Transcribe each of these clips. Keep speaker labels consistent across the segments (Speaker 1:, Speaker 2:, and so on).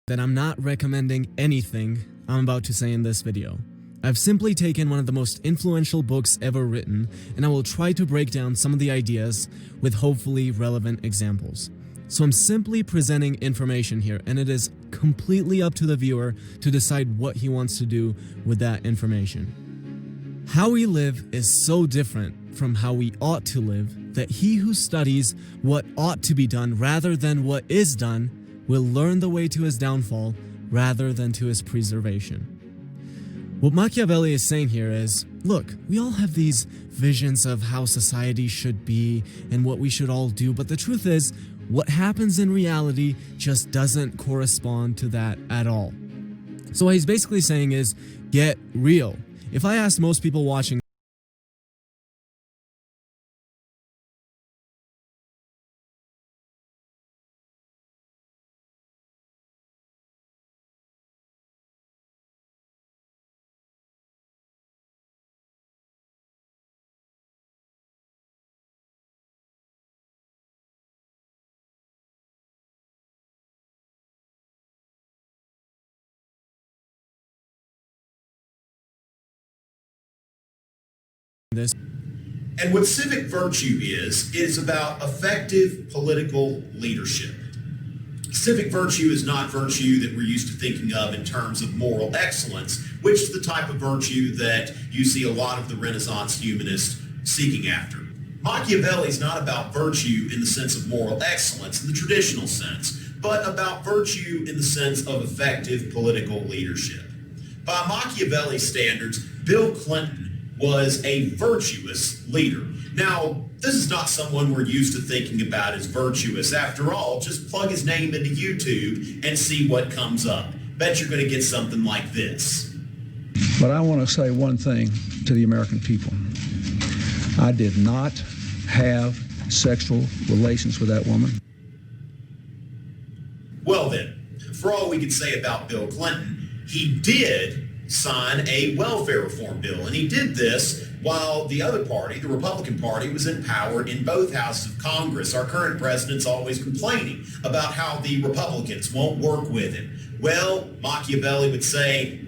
Speaker 1: that I'm not recommending anything I'm about to say in this video. I've simply taken one of the most influential books ever written, and I will try to break down some of the ideas with hopefully relevant examples. So I'm simply presenting information here, and it is completely up to the viewer to decide what he wants to do with that information. How we live is so different from how we ought to live that he who studies what ought to be done rather than what is done will learn the way to his downfall rather than to his preservation. What Machiavelli is saying here is, look, we all have these visions of how society should be and what we should all do, but the truth is, what happens in reality just doesn't correspond to that at all. So what he's basically saying is, get real. If I asked most people watching this,
Speaker 2: And what civic virtue is about effective political leadership. Civic virtue is not virtue that we're used to thinking of in terms of moral excellence, which is the type of virtue that you see a lot of the Renaissance humanists seeking after. Machiavelli is not about virtue in the sense of moral excellence in the traditional sense, but about virtue in the sense of effective political leadership. By Machiavelli's standards, Bill Clinton was a virtuous leader. Now, this is not someone we're used to thinking about as virtuous. After all, just plug his name into YouTube and see what comes up. Bet you're going to get something like this.
Speaker 3: But I want to say one thing to the American people. I did not have sexual relations with that woman.
Speaker 2: Well then, for all we could say about Bill Clinton, he did sign a welfare reform bill, and he did this while the other party, the Republican Party, was in power in both houses of Congress. Our current president's always complaining about how the Republicans won't work with him. Well, Machiavelli would say,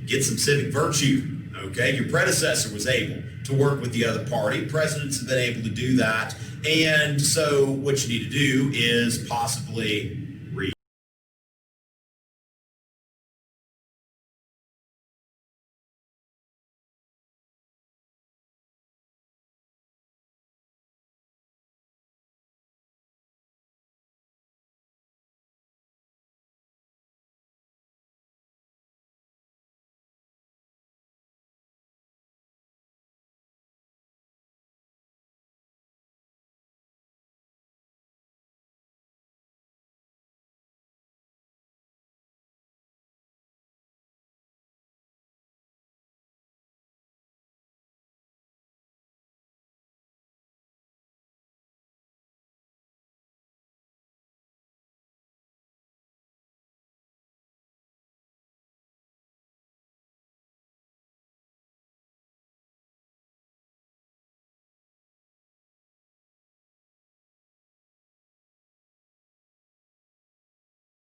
Speaker 2: get some civic virtue, okay? Your predecessor was able to work with the other party. Presidents have been able to do that. And so what you need to do is possibly read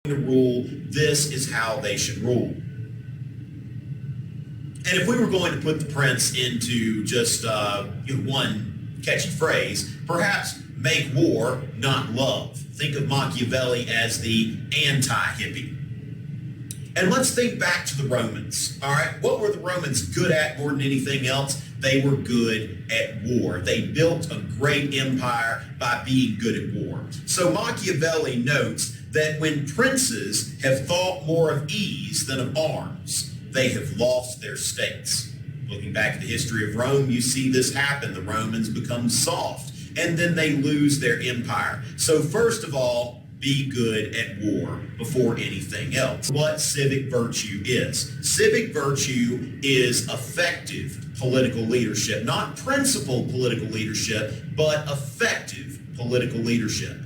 Speaker 2: to rule, this is how they should rule. And if we were going to put the prince into just one catchy phrase, perhaps make war, not love. Think of Machiavelli as the anti-hippie. And let's think back to the Romans, all right? What were the Romans good at more than anything else? They were good at war. They built a great empire by being good at war. So Machiavelli notes that when princes have thought more of ease than of arms, they have lost their states. Looking back at the history of Rome, you see this happen. The Romans become soft, and then they lose their empire. So first of all, be good at war before anything else. What civic virtue is. Civic virtue is effective political leadership, not principled political leadership, but effective political leadership.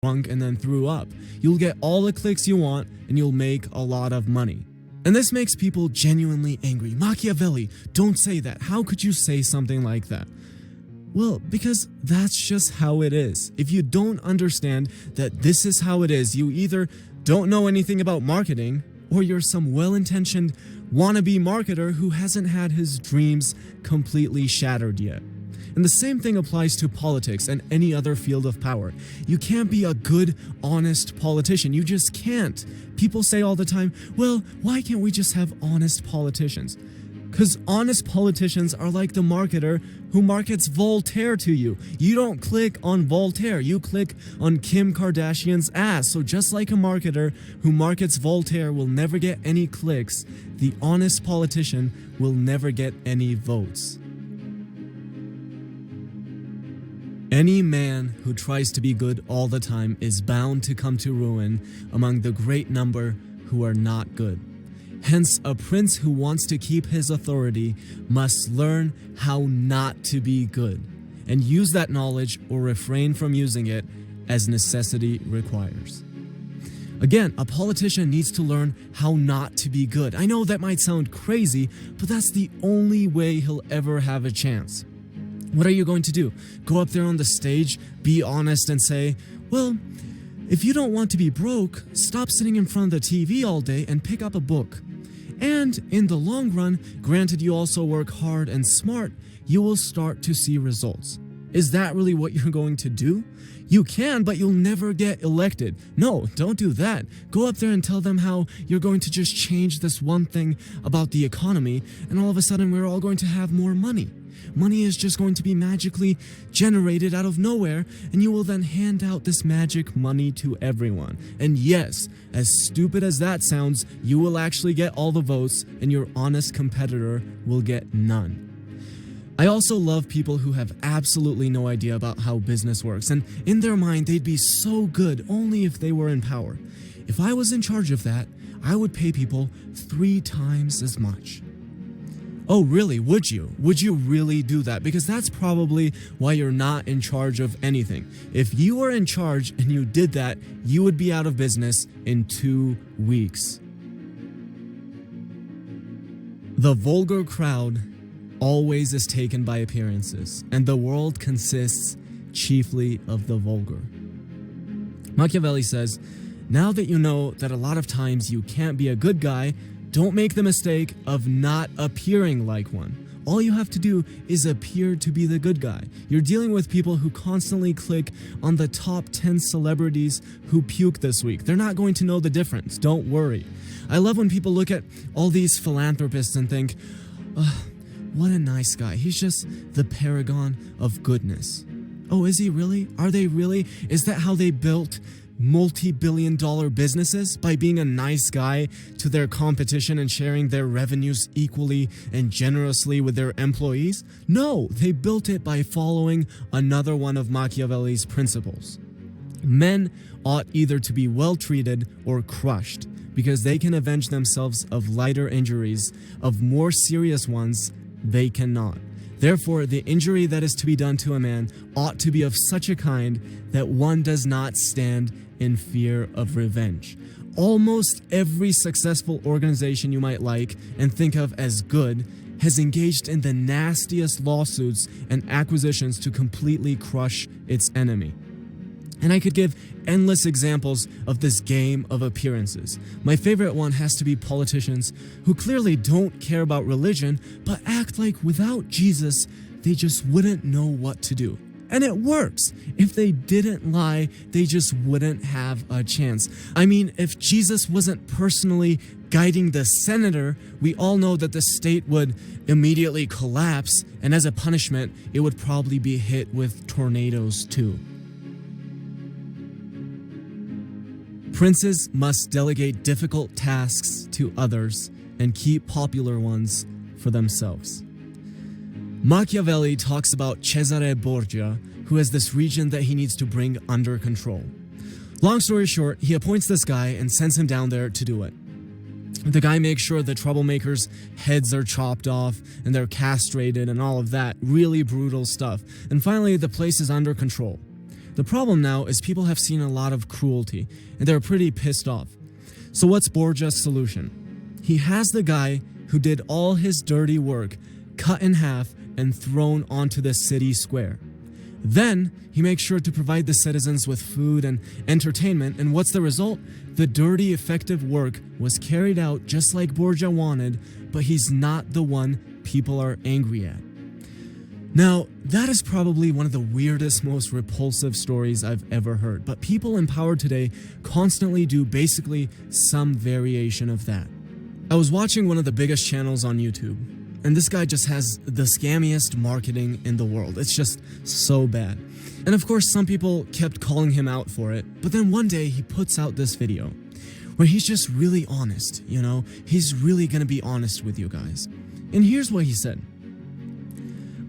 Speaker 1: drunk and then threw up. You'll get all the clicks you want and you'll make a lot of money. And this makes people genuinely angry. Machiavelli, don't say that. How could you say something like that? Well, because that's just how it is. If you don't understand that this is how it is, you either don't know anything about marketing or you're some well-intentioned wannabe marketer who hasn't had his dreams completely shattered yet. And the same thing applies to politics and any other field of power. You can't be a good, honest politician. You just can't. People say all the time, well, why can't we just have honest politicians? Because honest politicians are like the marketer who markets Voltaire to you. You don't click on Voltaire, you click on Kim Kardashian's ass. So just like a marketer who markets Voltaire will never get any clicks, the honest politician will never get any votes. Any man who tries to be good all the time is bound to come to ruin among the great number who are not good. Hence, a prince who wants to keep his authority must learn how not to be good, and use that knowledge or refrain from using it as necessity requires. Again, a politician needs to learn how not to be good. I know that might sound crazy, but that's the only way he'll ever have a chance. What are you going to do? Go up there on the stage, be honest and say, well, if you don't want to be broke, stop sitting in front of the TV all day and pick up a book. And in the long run, granted you also work hard and smart, you will start to see results. Is that really what you're going to do? You can, but you'll never get elected. No, don't do that. Go up there and tell them how you're going to just change this one thing about the economy, and all of a sudden we're all going to have more money. Money is just going to be magically generated out of nowhere, and you will then hand out this magic money to everyone. And yes, as stupid as that sounds, you will actually get all the votes, and your honest competitor will get none. I also love people who have absolutely no idea about how business works, and in their mind they'd be so good only if they were in power. If I was in charge of that, I would pay people 3 times as much. Oh, really? Would you? Would you really do that? Because that's probably why you're not in charge of anything. If you were in charge and you did that, you would be out of business in 2 weeks. The vulgar crowd always is taken by appearances, and the world consists chiefly of the vulgar. Machiavelli says, now that you know that a lot of times you can't be a good guy, don't make the mistake of not appearing like one. All you have to do is appear to be the good guy. You're dealing with people who constantly click on the top 10 celebrities who puke this week. They're not going to know the difference. Don't worry. I love when people look at all these philanthropists and think, what a nice guy. He's just the paragon of goodness. Oh, is he really? Are they really? Is that how they built multi-billion-dollar businesses? By being a nice guy to their competition and sharing their revenues equally and generously with their employees? No, they built it by following another one of Machiavelli's principles. Men ought either to be well treated or crushed, because they can avenge themselves of lighter injuries. Of more serious ones, they cannot. Therefore, the injury that is to be done to a man ought to be of such a kind that one does not stand in fear of revenge. Almost every successful organization you might like and think of as good has engaged in the nastiest lawsuits and acquisitions to completely crush its enemy. And I could give endless examples of this game of appearances. My favorite one has to be politicians who clearly don't care about religion, but act like without Jesus, they just wouldn't know what to do. And it works. If they didn't lie, they just wouldn't have a chance. I mean, if Jesus wasn't personally guiding the senator, we all know that the state would immediately collapse, and as a punishment, it would probably be hit with tornadoes too. Princes must delegate difficult tasks to others and keep popular ones for themselves. Machiavelli talks about Cesare Borgia, who has this region that he needs to bring under control. Long story short, he appoints this guy and sends him down there to do it. The guy makes sure the troublemakers' heads are chopped off and they're castrated and all of that really brutal stuff. And finally, the place is under control. The problem now is people have seen a lot of cruelty, and they're pretty pissed off. So what's Borgia's solution? He has the guy who did all his dirty work cut in half and thrown onto the city square. Then, he makes sure to provide the citizens with food and entertainment, and what's the result? The dirty, effective work was carried out just like Borgia wanted, but he's not the one people are angry at. Now, that is probably one of the weirdest, most repulsive stories I've ever heard, but people in power today constantly do basically some variation of that. I was watching one of the biggest channels on YouTube, and this guy just has the scammiest marketing in the world. It's just so bad. And of course, some people kept calling him out for it, but then one day he puts out this video where he's just really honest, you know? He's really gonna be honest with you guys. And here's what he said.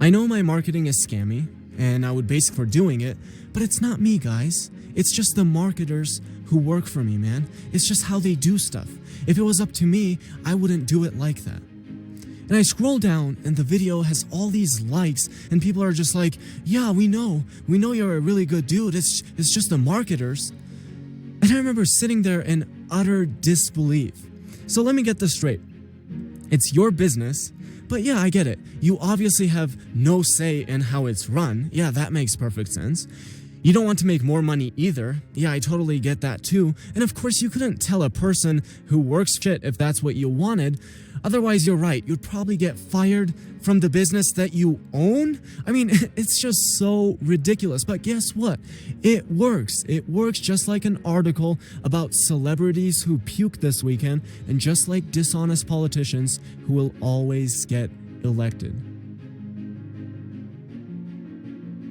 Speaker 1: I know my marketing is scammy, and I would basic for doing it, but it's not me, guys. It's just the marketers who work for me, man. It's just how they do stuff. If it was up to me, I wouldn't do it like that. And I scroll down and the video has all these likes and people are just like, yeah, we know you're a really good dude. It's just the marketers. And I remember sitting there in utter disbelief. So let me get this straight. It's your business, but yeah, I get it. You obviously have no say in how it's run. Yeah, that makes perfect sense. You don't want to make more money either. Yeah, I totally get that too. And of course, you couldn't tell a person who works shit if that's what you wanted. Otherwise, you're right. You'd probably get fired from the business that you own. I mean, it's just so ridiculous. But guess what? It works. It works just like an article about celebrities who puke this weekend and just like dishonest politicians who will always get elected.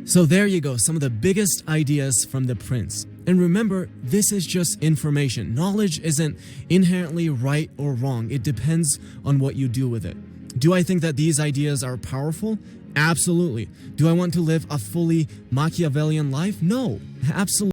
Speaker 1: So there you go, some of the biggest ideas from the prince. And remember, this is just information. Knowledge isn't inherently right or wrong. It depends on what you do with it. Do I think that these ideas are powerful? Absolutely. Do I want to live a fully Machiavellian life? No, absolutely.